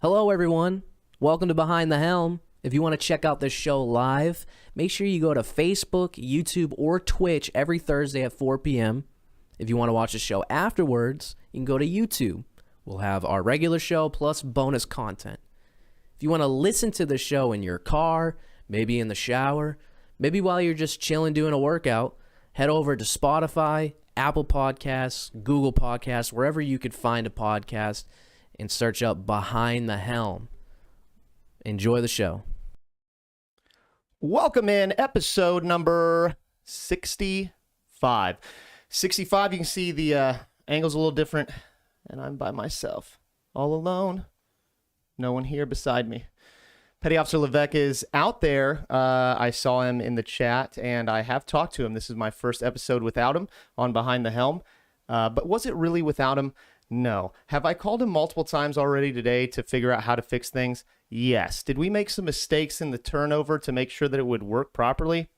Hello, everyone. Welcome to Behind the Helm. If you want to check out this show live, make sure you go to Facebook, YouTube, or Twitch every Thursday at 4 p.m. If you want to watch the show afterwards, you can go to YouTube. We'll have our regular show plus bonus content. If you want to listen to the show in your car, maybe in the shower, maybe while you're just chilling doing a workout, head over to Spotify, Apple Podcasts, Google Podcasts, wherever you could find a podcast, and search up Behind the Helm. Enjoy the show. Welcome in episode number 65. 65, you can see the angle's a little different, and I'm by myself, all alone. No one here beside me. Petty Officer Levesque is out there. I saw him in the chat, and I have talked to him. This is my first episode without him on Behind the Helm. But was it really without him? No. Have I called him multiple times already today to figure out how to fix things? Yes. Did we make some mistakes in the turnover to make sure that it would work properly?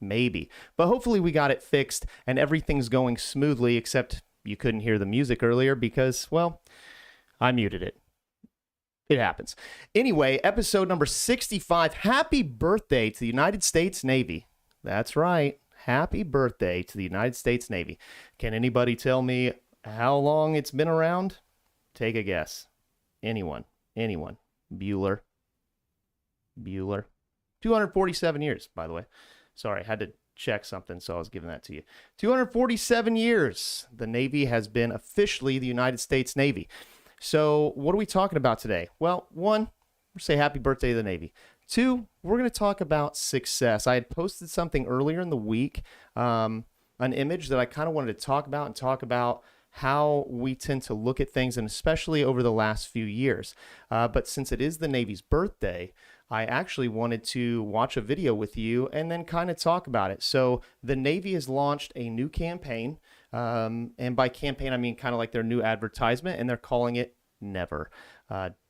Maybe. But hopefully we got it fixed and everything's going smoothly, except you couldn't hear the music earlier because, well, I muted it. It happens. Anyway, episode number 65. Happy birthday to the United States Navy. That's right. Happy birthday to the United States Navy. Can anybody tell me how long it's been around? Take a guess. Anyone. Bueller. 247 years, by the way. Sorry, I had to check something, so I was giving that to you. 247 years. The Navy has been officially the United States Navy. So what are we talking about today? Well, one, we'll say happy birthday to the Navy. Two, we're going to talk about success. I had posted something earlier in the week, an image that I kind of wanted to talk about how we tend to look at things, and especially over the last few years. But since it is the Navy's birthday, I actually wanted to watch a video with you and then kind of talk about it. So the Navy has launched a new campaign, and by campaign, I mean kind of like their new advertisement, and they're calling it Never.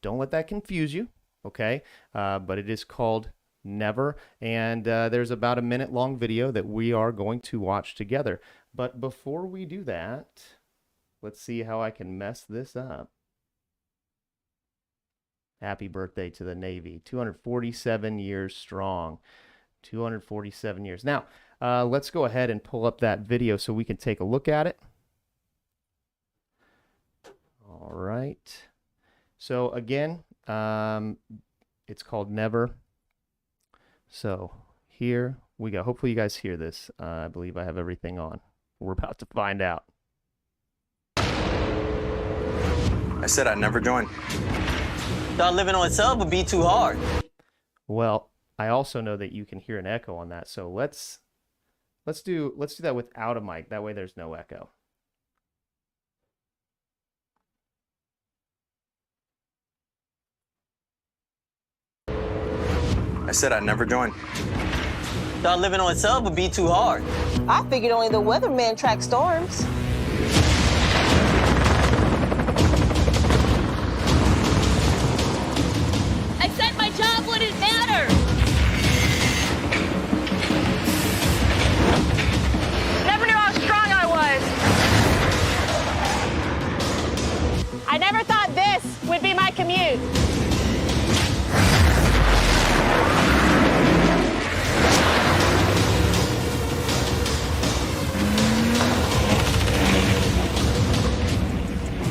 Don't let that confuse you, okay? But it is called Never, and there's about a minute-long video that we are going to watch together. But before we do that, let's see how I can mess this up. Happy birthday to the Navy. 247 years strong. 247 years. Now, let's go ahead and pull up that video so we can take a look at it. All right. So again, it's called Never. So here we go. Hopefully you guys hear this. I believe I have everything on. We're about to find out. I said I'd never join. Thought living on sub would be too hard. Well, I also know that you can hear an echo on that, so let's do that without a mic. That way there's no echo. I said I'd never join. Thought living on sub would be too hard. I figured only the weatherman track storms. I said my job wouldn't matter. Never knew how strong I was. I never thought this would be my commute.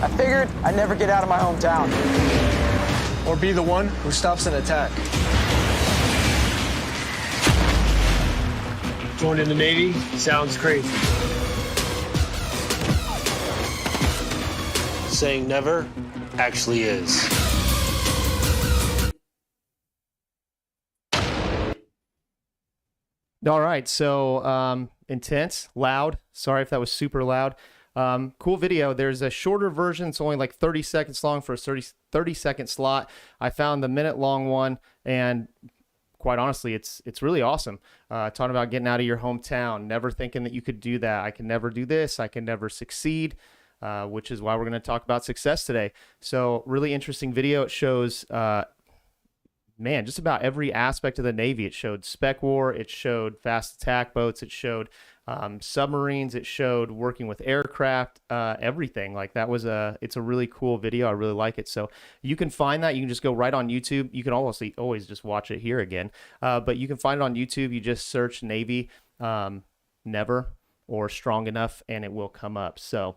I figured I'd never get out of my hometown. Or be the one who stops an attack. Joining the Navy sounds crazy. Saying never actually is. All right, so intense, loud. Sorry if that was super loud. Cool video. There's a shorter version. It's only like 30 seconds long for a 30-second slot. I found the minute-long one, and quite honestly, it's really awesome. Talking about getting out of your hometown, never thinking that you could do that. I can never do this. I can never succeed, which is why we're going to talk about success today. So really interesting video. It shows just about every aspect of the Navy. It showed spec war. It showed fast attack boats. It showed submarines. It showed working with aircraft, everything. Like that was it's a really cool video. I really like it. So you can find that. You can just go right on YouTube. You can always just watch it here again. But you can find it on YouTube. You just search Navy Never or Strong Enough, and it will come up. So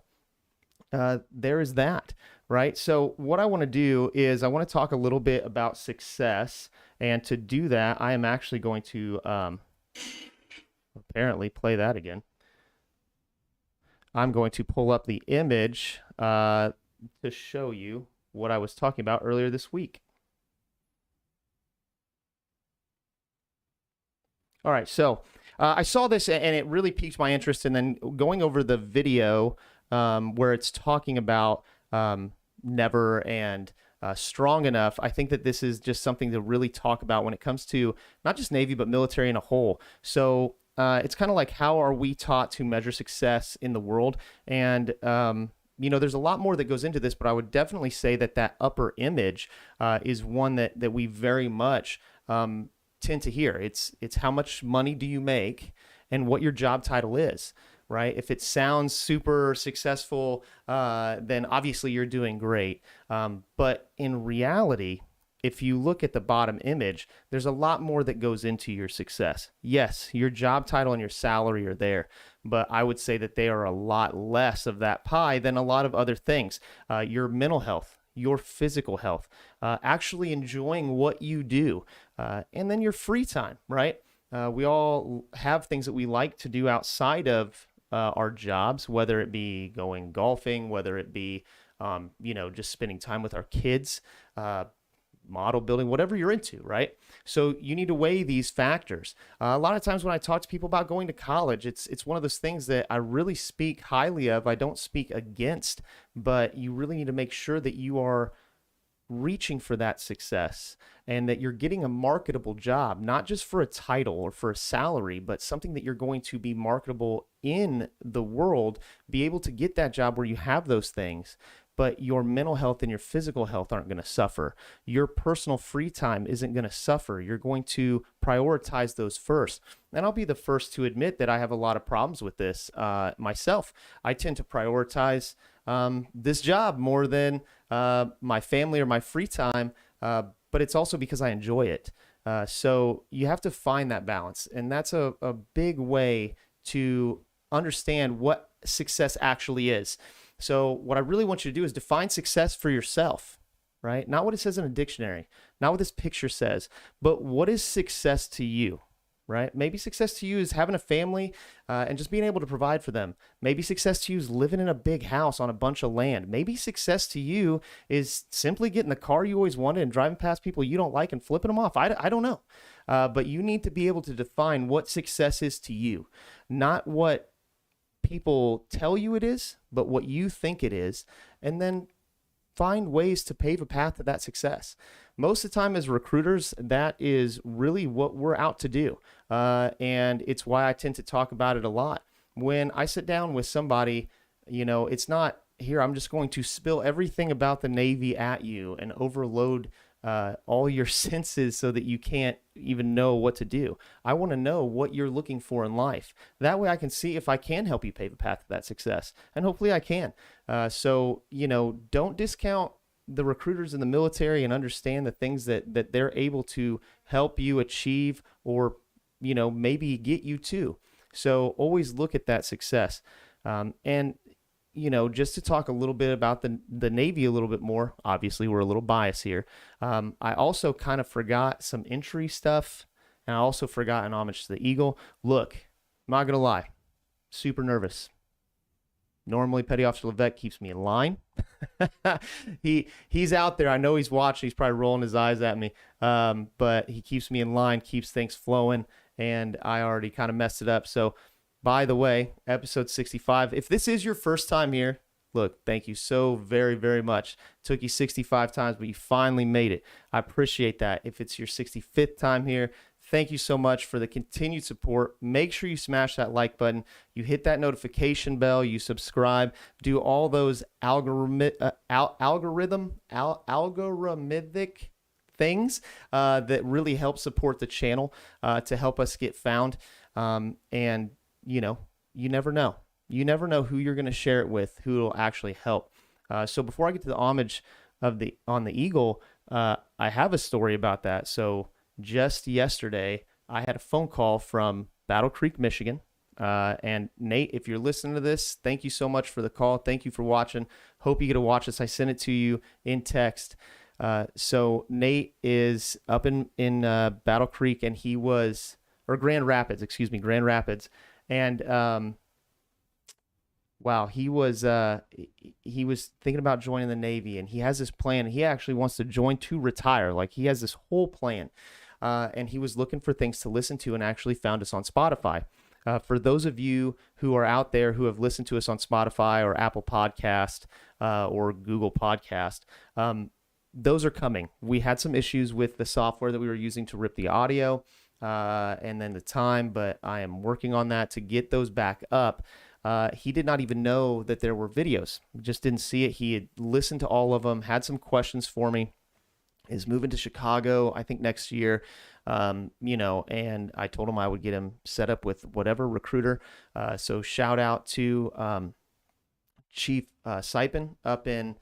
there is that, right? So what I want to do is I want to talk a little bit about success. And to do that, I am actually going to apparently play that again. I'm going to pull up the image to show you what I was talking about earlier this week. All right, so I saw this and it really piqued my interest. And then going over the video where it's talking about Never and Strong Enough, I think that this is just something to really talk about when it comes to not just Navy, but military in a whole. So it's kind of like, how are we taught to measure success in the world? And, there's a lot more that goes into this, but I would definitely say that that upper image is one that we very much tend to hear. It's how much money do you make and what your job title is, right? If it sounds super successful, then obviously you're doing great. But in reality, if you look at the bottom image, there's a lot more that goes into your success. Yes, your job title and your salary are there, but I would say that they are a lot less of that pie than a lot of other things. Your mental health, your physical health, actually enjoying what you do, and then your free time, right? We all have things that we like to do outside of our jobs, whether it be going golfing, whether it be, just spending time with our kids, model building, whatever you're into, right? So you need to weigh these factors. A lot of times when I talk to people about going to college, it's one of those things that I really speak highly of. I don't speak against, but you really need to make sure that you are reaching for that success and that you're getting a marketable job, not just for a title or for a salary, but something that you're going to be marketable in the world, be able to get that job where you have those things, but your mental health and your physical health aren't going to suffer. Your personal free time isn't going to suffer. You're going to prioritize those first. And I'll be the first to admit that I have a lot of problems with this myself. I tend to prioritize this job more than my family or my free time, but it's also because I enjoy it. So you have to find that balance. And that's a big way to understand what success actually is. So what I really want you to do is define success for yourself, right? Not what it says in a dictionary, not what this picture says, but what is success to you, right? Maybe success to you is having a family and just being able to provide for them. Maybe success to you is living in a big house on a bunch of land. Maybe success to you is simply getting the car you always wanted and driving past people you don't like and flipping them off. I don't know. But you need to be able to define what success is to you, not what people tell you it is, but what you think it is, and then find ways to pave a path to that success. Most of the time as recruiters, that is really what we're out to do. And it's why I tend to talk about it a lot. When I sit down with somebody, it's not, here, I'm just going to spill everything about the Navy at you and overload all your senses so that you can't even know what to do. I want to know what you're looking for in life. That way I can see if I can help you pave a path to that success. And hopefully I can. So, don't discount the recruiters in the military and understand the things that they're able to help you achieve or, maybe get you to. So always look at that success. And just to talk a little bit about the Navy a little bit more, obviously we're a little biased here. I also kind of forgot some entry stuff, and I also forgot an homage to the Eagle. Look, I'm not going to lie, super nervous. Normally, Petty Officer Levesque keeps me in line. He's out there. I know he's watching. He's probably rolling his eyes at me, but he keeps me in line, keeps things flowing, and I already kind of messed it up. So, by the way, episode 65, if this is your first time here, look, thank you so very, very much. It took you 65 times, but you finally made it. I appreciate that. If it's your 65th time here, thank you so much for the continued support. Make sure you smash that like button. You hit that notification bell. You subscribe. Do all those algorithmic things that really help support the channel to help us get found. And you never know. You never know who you're going to share it with, who will actually help. So before I get to the homage on the Eagle, I have a story about that. So just yesterday, I had a phone call from Battle Creek, Michigan. And Nate, if you're listening to this, thank you so much for the call. Thank you for watching. Hope you get to watch this. I sent it to you in text. So Nate is up in Battle Creek, and he was, or Grand Rapids, Grand Rapids. And, wow, he was thinking about joining the Navy, and he has this plan. He actually wants to join to retire. Like, he has this whole plan. And he was looking for things to listen to and actually found us on Spotify. For those of you who are out there who have listened to us on Spotify or Apple Podcast or Google Podcast, those are coming. We had some issues with the software that we were using to rip the audio and then the time, but I am working on that to get those back up. He did not even know that there were videos. Just didn't see it. He had listened to all of them, had some questions for me. Is moving to Chicago, I think, next year, and I told him I would get him set up with whatever recruiter. So shout out to Chief Sipin up in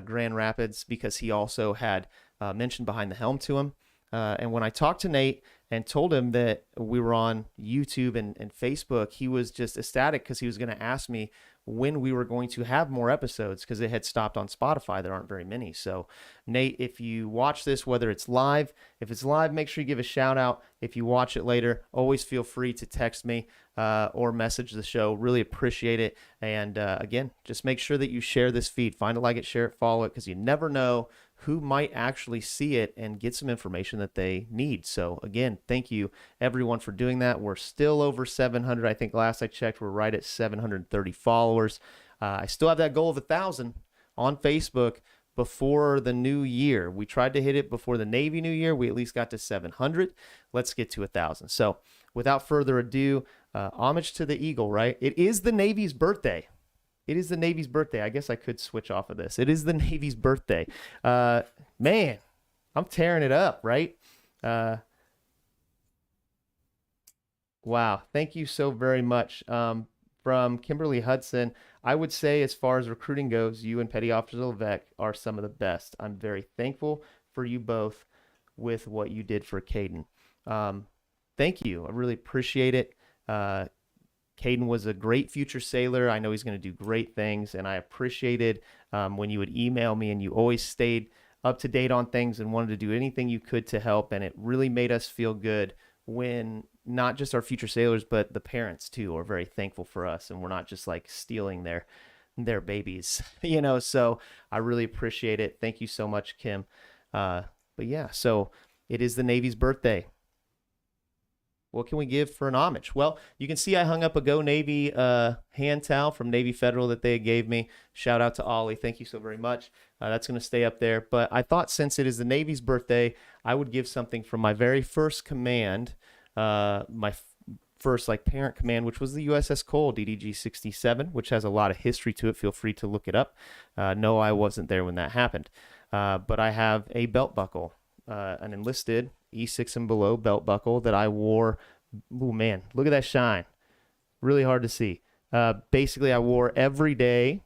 Grand Rapids, because he also had mentioned Behind the Helm to him. And when I talked to Nate and told him that we were on YouTube and Facebook, he was just ecstatic, because he was going to ask me when we were going to have more episodes, because it had stopped on Spotify. There aren't very many. So Nate, if you watch this, whether it's live, if it's live, make sure you give a shout out. If you watch it later, always feel free to text me or message the show. Really appreciate it. And again, just make sure that you share this feed. Find it, like it, share it, follow it, because you never know who might actually see it and get some information that they need. So again, thank you everyone for doing that. We're still over 700. I think last I checked, we're right at 730 followers. I still have that goal of 1,000 on Facebook before the new year. We tried to hit it before the Navy New Year. We at least got to 700. Let's get to 1,000. So without further ado, homage to the Eagle, right? It is the Navy's birthday. It is the Navy's birthday. I guess I could switch off of this. It is the Navy's birthday. Man, I'm tearing it up, right? Wow. Thank you so very much. From Kimberly Hudson, I would say, as far as recruiting goes, you and Petty Officer Levesque are some of the best. I'm very thankful for you both with what you did for Caden. Thank you. I really appreciate it. Caden was a great future sailor. I know he's going to do great things, and I appreciated when you would email me, and you always stayed up to date on things and wanted to do anything you could to help, and it really made us feel good when not just our future sailors, but the parents too are very thankful for us, and we're not just like stealing their babies, so I really appreciate it. Thank you so much, Kim. But yeah, so it is the Navy's birthday. What can we give for an homage? Well, you can see I hung up a Go Navy hand towel from Navy Federal that they gave me. Shout out to Ollie. Thank you so very much. That's going to stay up there. But I thought, since it is the Navy's birthday, I would give something from my very first command, my first parent command, which was the USS Cole DDG 67, which has a lot of history to it. Feel free to look it up. No, I wasn't there when that happened. But I have a belt buckle, an enlisted E6 and below belt buckle that I wore. Oh man, look at that shine. Really hard to see. Basically, I wore every day.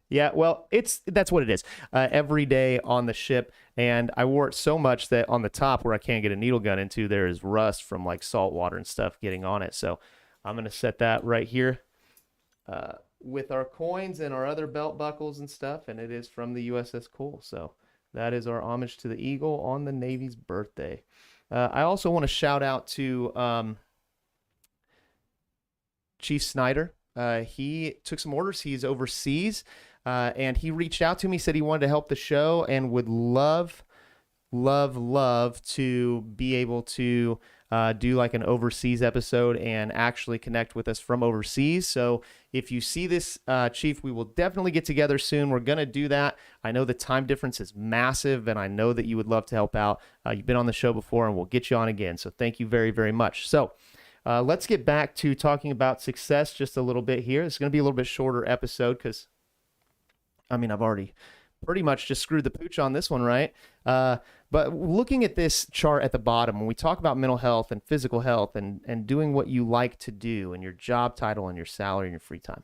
Yeah, well, that's what it is. Every day on the ship, and I wore it so much that on the top, where I can't get a needle gun into, there is rust from salt water and stuff getting on it. So I'm going to set that right here with our coins and our other belt buckles and stuff, and it is from the USS Cole. So that is our homage to the Eagle on the Navy's birthday. I also want to shout out to Chief Snyder. He took some orders. He's overseas, and he reached out to me, said he wanted to help the show and would love to be able to do an overseas episode and actually connect with us from overseas. So if you see this, Chief, we will definitely get together soon. We're going to do that. I know the time difference is massive, and I know that you would love to help out. You've been on the show before, and we'll get you on again. So thank you very, very much. So let's get back to talking about success just a little bit here. It's going to be a little bit shorter episode because, I've already pretty much just screwed the pooch on this one, right? But looking at this chart at the bottom, when we talk about mental health and physical health and doing what you like to do and your job title and your salary and your free time.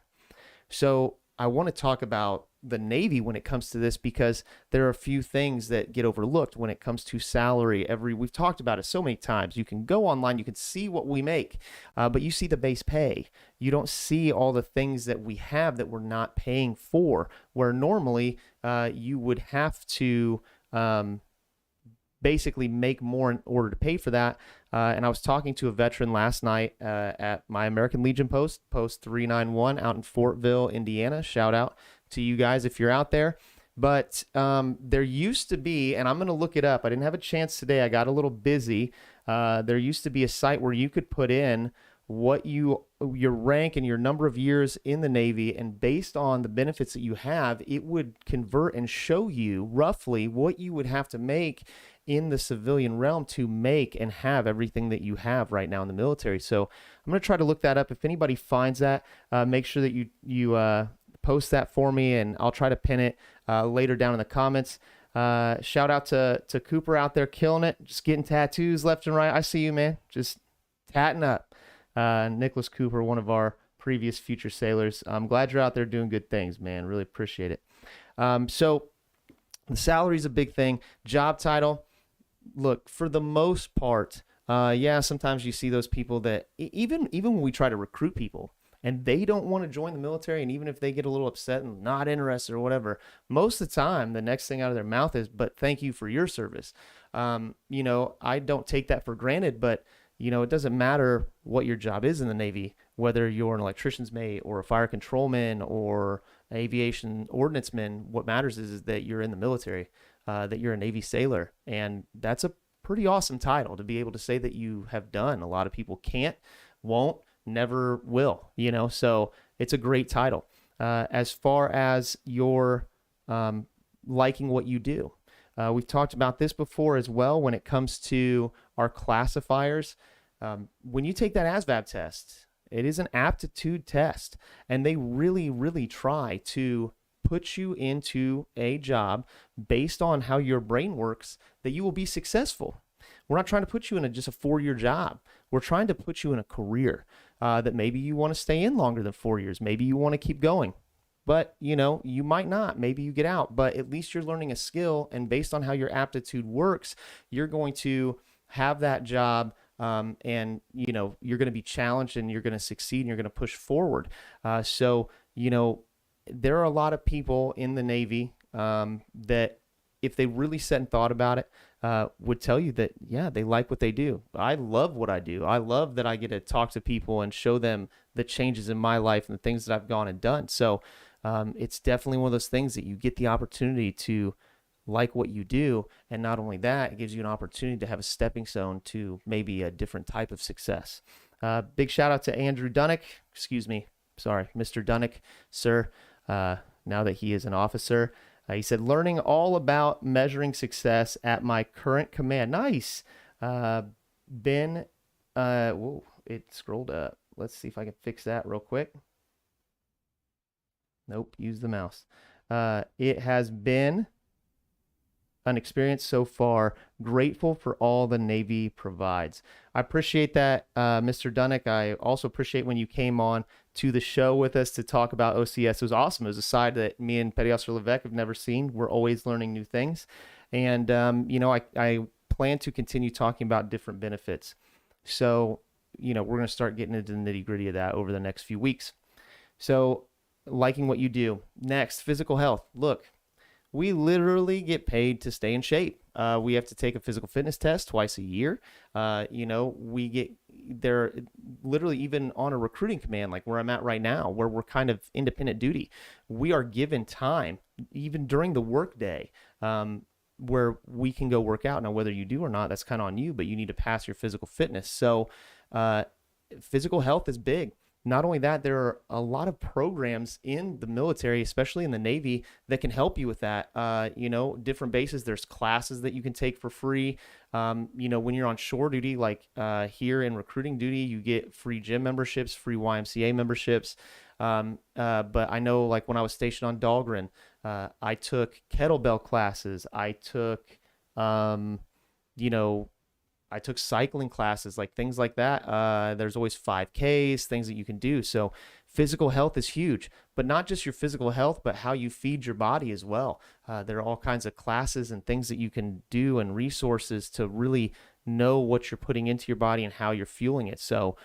So I want to talk about the Navy when it comes to this, because there are a few things that get overlooked when it comes to salary. We've talked about it so many times. You can go online, you can see what we make, but you see the base pay. You don't see all the things that we have that we're not paying for, where normally you would have to basically make more in order to pay for that. And I was talking to a veteran last night at my American Legion post 391 out in Fortville, Indiana. Shout out to you guys if you're out there. But there used to be, and I'm going to look it up. I didn't have a chance today. I got a little busy. There used to be a site where you could put in what your rank and your number of years in the Navy, and based on the benefits that you have, it would convert and show you roughly what you would have to make in the civilian realm to make and have everything that you have right now in the military. So I'm going to try to look that up. If anybody finds that, make sure that you post that for me, and I'll try to pin it later down in the comments. Shout out to Cooper out there killing it, just getting tattoos left and right. I see you, man, just tatting up. Nicholas Cooper, one of our previous future sailors. I'm glad you're out there doing good things, man. Really appreciate it. So the salary is a big thing. Job title, look, for the most part, yeah, sometimes you see those people that even when we try to recruit people and they don't want to join the military, and even if they get a little upset and not interested or whatever, most of the time the next thing out of their mouth is, but thank you for your service. You know, I don't take that for granted, but you know, it doesn't matter what your job is in the Navy, whether you're an electrician's mate or a fire controlman or aviation ordnanceman. What matters is that you're in the military, that you're a Navy sailor. And that's a pretty awesome title to be able to say that you have done. A lot of people can't, won't, never will, you know, so it's a great title. As far as your liking what you do, we've talked about this before as well when it comes to our classifiers. When you take that ASVAB test, it is an aptitude test, and they really, really try to put you into a job based on how your brain works that you will be successful. We're not trying to put you in just a 4-year job. We're trying to put you in a career that maybe you want to stay in longer than 4 years. Maybe you want to keep going. But, you know, you might not. Maybe you get out. But at least you're learning a skill. And based on how your aptitude works, you're going to have that job. And, you know, you're going to be challenged and you're going to succeed and you're going to push forward. So, you know, there are a lot of people in the Navy that if they really sat and thought about it, would tell you that, yeah, they like what they do. I love what I do. I love that I get to talk to people and show them the changes in my life and the things that I've gone and done. So it's definitely one of those things that you get the opportunity to like what you do. And not only that, it gives you an opportunity to have a stepping stone to maybe a different type of success. Big shout out to Andrew Dunnick. Excuse me. Sorry, Mr. Dunnick, sir. Now that he is an officer. He said, learning all about measuring success at my current command. Nice. Ben, whoa, it scrolled up. Let's see if I can fix that real quick. Nope, use the mouse. It has been an experience so far. Grateful for all the Navy provides. I appreciate that, Mr. Dunnick. I also appreciate when you came on to the show with us to talk about OCS. It was awesome. It was a side that me and Petty Officer Levesque have never seen. We're always learning new things. And, you know, I plan to continue talking about different benefits. So, you know, we're going to start getting into the nitty gritty of that over the next few weeks. So, liking what you do. Next, physical health. Look, we literally get paid to stay in shape. We have to take a physical fitness test twice a year. You know, we get there literally even on a recruiting command, like where I'm at right now, where we're kind of independent duty. We are given time, even during the workday, where we can go work out. Now, whether you do or not, that's kind of on you, but you need to pass your physical fitness. So physical health is big. Not only that, there are a lot of programs in the military, especially in the Navy, that can help you with that. You know, different bases. There's classes that you can take for free. You know, when you're on shore duty, like here in recruiting duty, you get free gym memberships, free YMCA memberships. But I know, like when I was stationed on Dahlgren, I took kettlebell classes. I took, I took cycling classes, like things like that. There's always 5Ks, things that you can do. So physical health is huge, but not just your physical health, but how you feed your body as well. There are all kinds of classes and things that you can do and resources to really know what you're putting into your body and how you're fueling it. So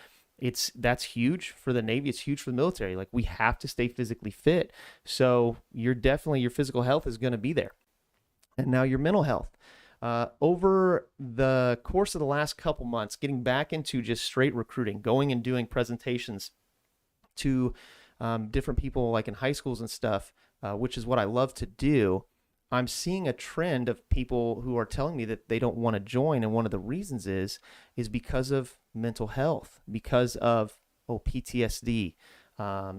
that's huge for the Navy. It's huge for the military. Like, we have to stay physically fit. So your physical health is going to be there. And now your mental health. Over the course of the last couple months, getting back into just straight recruiting, going and doing presentations to different people like in high schools and stuff, which is what I love to do. I'm seeing a trend of people who are telling me that they don't want to join. And one of the reasons is because of mental health, because of PTSD,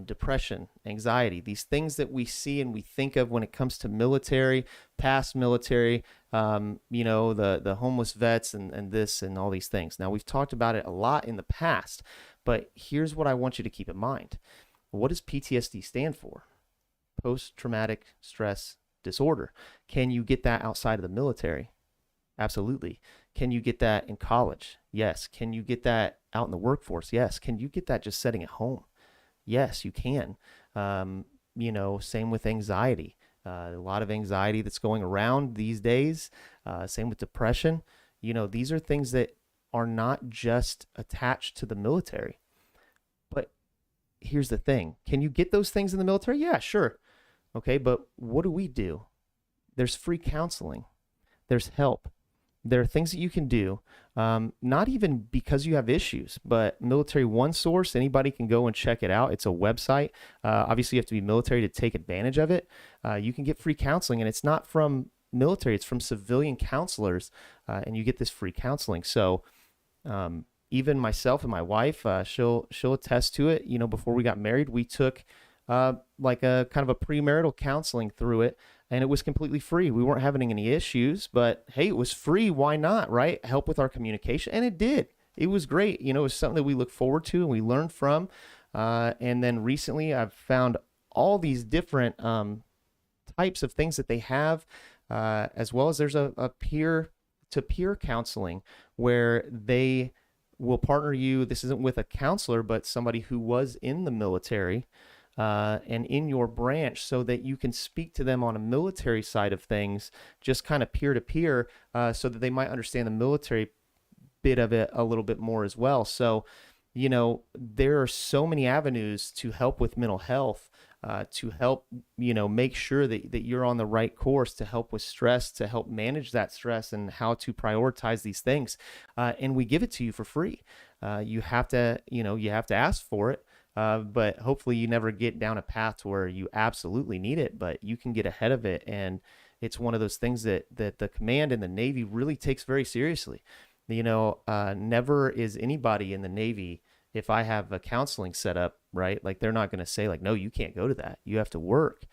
depression, anxiety, these things that we see and we think of when it comes to military, past military, the homeless vets and this and all these things. Now, we've talked about it a lot in the past, but here's what I want you to keep in mind. What does PTSD stand for? Post-traumatic stress disorder. Can you get that outside of the military? Absolutely. Can you get that in college? Yes. Can you get that out in the workforce? Yes. Can you get that just sitting at home? Yes, you can. Same with anxiety. A lot of anxiety that's going around these days. Same with depression. These are things that are not just attached to the military. But here's the thing. Can you get those things in the military? Yeah, sure. Okay, but what do? There's free counseling. There's help. There are things that you can do, not even because you have issues, but Military One Source, anybody can go and check it out. It's a website. Obviously, you have to be military to take advantage of it. You can get free counseling, and it's not from military. It's from civilian counselors, and you get this free counseling. So even myself and my wife, she'll attest to it. Before we got married, we took like a kind of a premarital counseling through it, and it was completely free. We weren't having any issues, but hey, it was free. Why not, right? Help with our communication. And it did. It was great. It was something that we look forward to and we learned from. And then recently I've found all these different types of things that they have, as well as there's a peer-to-peer counseling where they will partner you. This isn't with a counselor, but somebody who was in the military and in your branch, so that you can speak to them on a military side of things, just kind of peer to peer, so that they might understand the military bit of it a little bit more as well. So, there are so many avenues to help with mental health, to help, make sure that you're on the right course, to help with stress, to help manage that stress and how to prioritize these things. And we give it to you for free. You have to ask for it. But hopefully you never get down a path to where you absolutely need it, but you can get ahead of it. And it's one of those things that the command and the Navy really takes very seriously. Never is anybody in the Navy, if I have a counseling set up, right? Like, they're not going to say like, no, you can't go to that. You have to work.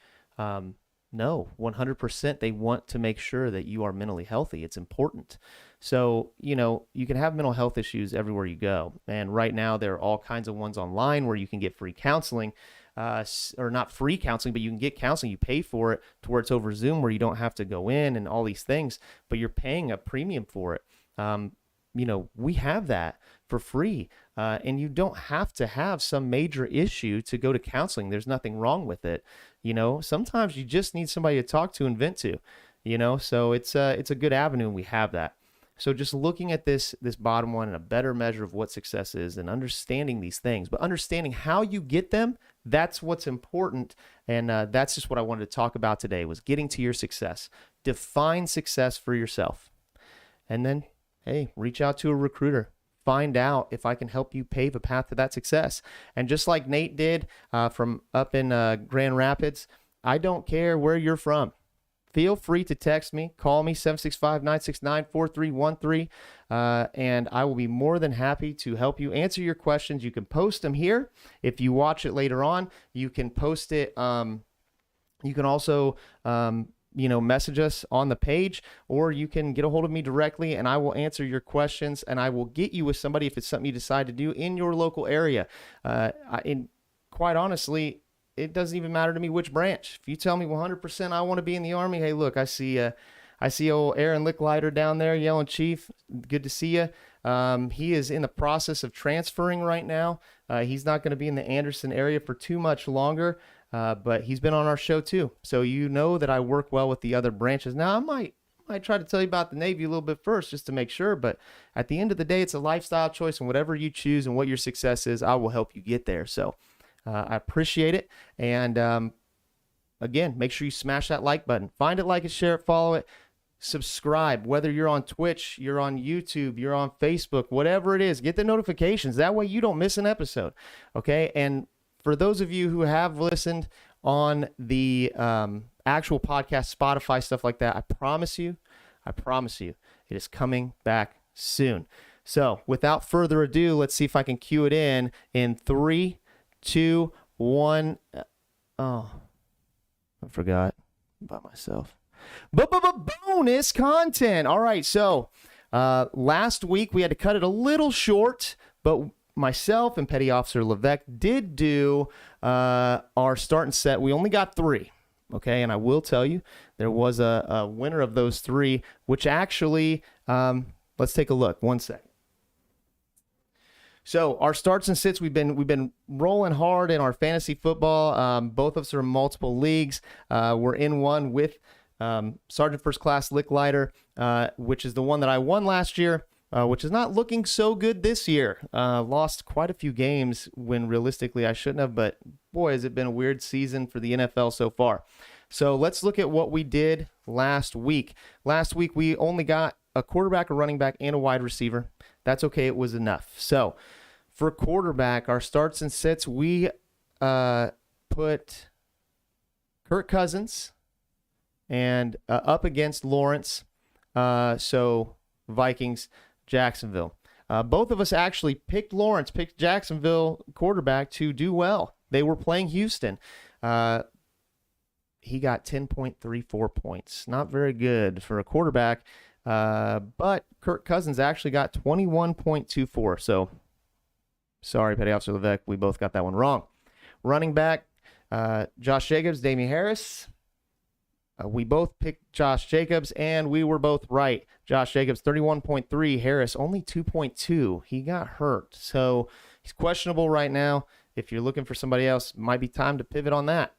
No, 100%. They want to make sure that you are mentally healthy. It's important. So, you can have mental health issues everywhere you go. And right now there are all kinds of ones online where you can get free counseling, or not free counseling, but you can get counseling. You pay for it to where it's over Zoom, where you don't have to go in and all these things, but you're paying a premium for it. We have that for free, and you don't have to have some major issue to go to counseling. There's nothing wrong with it. Sometimes you just need somebody to talk to and vent to, so it's a good avenue, and we have that. So just looking at this bottom one and a better measure of what success is, and understanding these things, but understanding how you get them, that's what's important. And that's just what I wanted to talk about today, was getting to your success. Define success for yourself. And then, hey, reach out to a recruiter. Find out if I can help you pave a path to that success. And just like Nate did from up in Grand Rapids, I don't care where you're from. Feel free to text me, call me, 765-969-4313, and I will be more than happy to help you answer your questions. You can post them here. If you watch it later on, you can post it. You can also message us on the page, or you can get a hold of me directly, and I will answer your questions, and I will get you with somebody if it's something you decide to do in your local area. And quite honestly, it doesn't even matter to me which branch. If you tell me 100% I want to be in the Army, hey, look, I see old Aaron Licklider down there yelling, Chief, good to see you. He is in the process of transferring right now. He's not going to be in the Anderson area for too much longer, but he's been on our show too. So you know that I work well with the other branches. Now, I might try to tell you about the Navy a little bit first just to make sure, but at the end of the day, it's a lifestyle choice, and whatever you choose and what your success is, I will help you get there. So I appreciate it. And again, make sure you smash that like button. Find it, like it, share it, follow it, subscribe. Whether you're on Twitch, you're on YouTube, you're on Facebook, whatever it is, get the notifications. That way you don't miss an episode. Okay. And for those of you who have listened on the actual podcast, Spotify, stuff like that, I promise you, it is coming back soon. So without further ado, let's see if I can cue it in 3, 2, 1. Oh, I forgot about myself. Bonus content. All right. So last week we had to cut it a little short, but myself and Petty Officer Levesque did do our start and set. We only got 3. Okay. And I will tell you, there was a winner of those 3, which actually, let's take a look. 1 second. So our starts and sits, we've been rolling hard in our fantasy football. Both of us are in multiple leagues. We're in one with Sergeant First Class Licklider, which is the one that I won last year, which is not looking so good this year. Lost quite a few games when realistically I shouldn't have, but boy, has it been a weird season for the NFL so far. So let's look at what we did last week. Last week, we only got a quarterback, a running back, and a wide receiver. That's okay. It was enough. So for quarterback, our starts and sits, we put Kirk Cousins and up against Lawrence. So Vikings, Jacksonville. Both of us actually picked Jacksonville quarterback to do well. They were playing Houston. He got 10.34 points. Not very good for a quarterback. But Kirk Cousins actually got 21.24. So, sorry, Petty Officer Levesque, we both got that one wrong. Running back, Josh Jacobs, Damian Harris. We both picked Josh Jacobs, and we were both right. Josh Jacobs, 31.3. Harris, only 2.2. He got hurt. So, he's questionable right now. If you're looking for somebody else, might be time to pivot on that.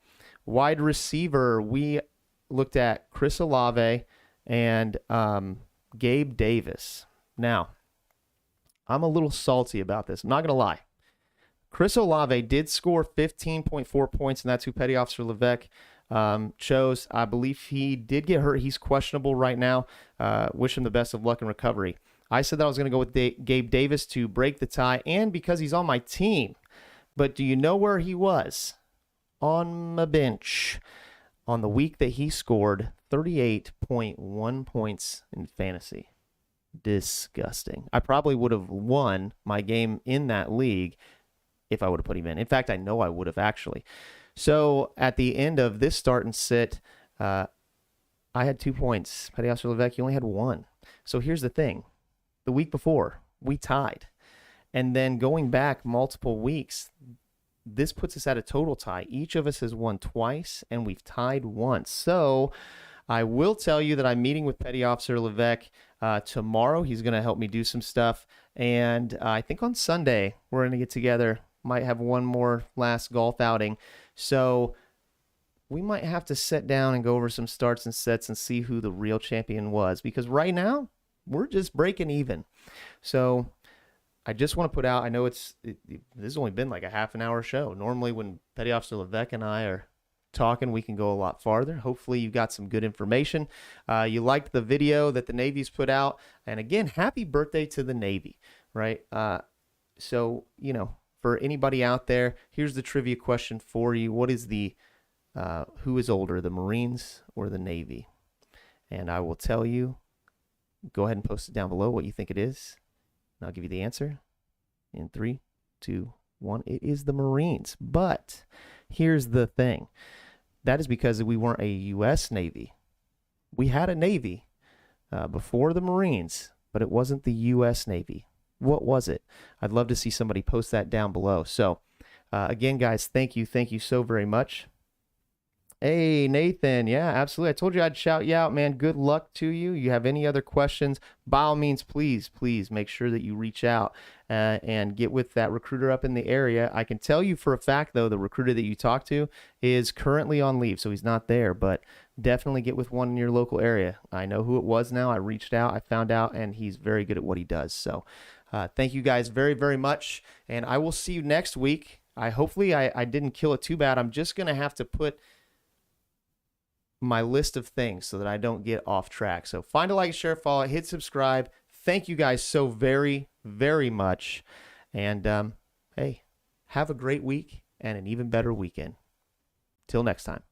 Wide receiver, we looked at Chris Olave and Gabe Davis. Now, I'm a little salty about this. I'm not going to lie. Chris Olave did score 15.4 points, and that's who Petty Officer Levesque chose. I believe he did get hurt. He's questionable right now. Wish him the best of luck in recovery. I said that I was going to go with Gabe Davis to break the tie, and because he's on my team. But do you know where he was? On my bench on the week that he scored 38.1 points in fantasy. Disgusting. I probably would have won my game in that league if I would have put him in. In fact, I know I would have actually. So at the end of this start and sit, I had 2 points. Petty Officer Levesque, you only had 1. So here's the thing. The week before, we tied. And then going back multiple weeks, this puts us at a total tie. Each of us has won twice, and we've tied once. So I will tell you that I'm meeting with Petty Officer Levesque tomorrow. He's going to help me do some stuff. And I think on Sunday, we're going to get together. Might have one more last golf outing. So we might have to sit down and go over some starts and sets and see who the real champion was. Because right now, we're just breaking even. So I just want to put out, I know this has only been like a half an hour show. Normally when Petty Officer Levesque and I are talking, we can go a lot farther. Hopefully you got some good information. You liked the video that the Navy's put out. And again, happy birthday to the Navy, right? So, you know, for anybody out there, here's the trivia question for you. What is who is older, the Marines or the Navy? And I will tell you, go ahead and post it down below what you think it is. And I'll give you the answer in 3, 2, 1. It is the Marines. But here's the thing. That is because we weren't a U.S. Navy. We had a Navy before the Marines, but it wasn't the U.S. Navy. What was it? I'd love to see somebody post that down below. So Again, guys, thank you so very much. Hey, Nathan. Yeah, absolutely. I told you I'd shout you out, man. Good luck to you. You have any other questions, by all means, please make sure that you reach out and get with that recruiter up in the area. I can tell you for a fact, though, the recruiter that you talk to is currently on leave, so he's not there, but definitely get with one in your local area. I know who it was now. I reached out, I found out, and he's very good at what he does. So thank you guys very, very much, and I will see you next week. Hopefully I didn't kill it too bad. I'm just going to have to put my list of things so that I don't get off track. So find a like, share, follow, hit subscribe. Thank you guys so very, very much. And hey, have a great week and an even better weekend. Till next time.